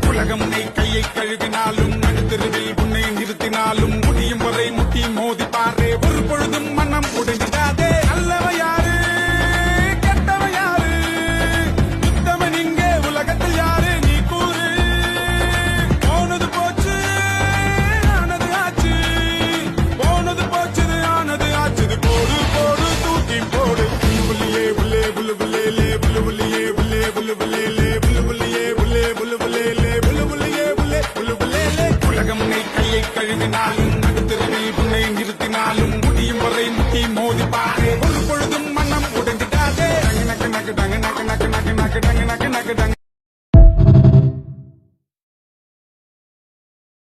உலகம் உன்னை கையை கழுவினாலும் நடுத்தருவில் உன்னை நிறுத்தினாலும் முடியும் வரை முட்டி மோதி பாரு ஒரு பொழுதும் மனம் உடைஞ்சிடாதே நல்லவ யாரு கெட்டவ யாரு சுத்தவன் இங்கே உலகத்தில் யாரு நீ கூறு போனது போச்சு ஆனது ஆச்சு போனது போச்சுது ஆனது ஆச்சுது போடு போடு தூக்கி போடு புள்ளியே புள்ளே புல்லு புள்ளேலே புல்லு புள்ளியே புள்ளே புல்லு புள்ளேலே புல்லு புள்ளியே புள்ளே புல்லு புள்ளேலே புல்லு புள்ளியே புள்ளே புல்லு புள்ளேலே உலகம் உன்னை கையை கழுவினாலும் நடுத்தருவில்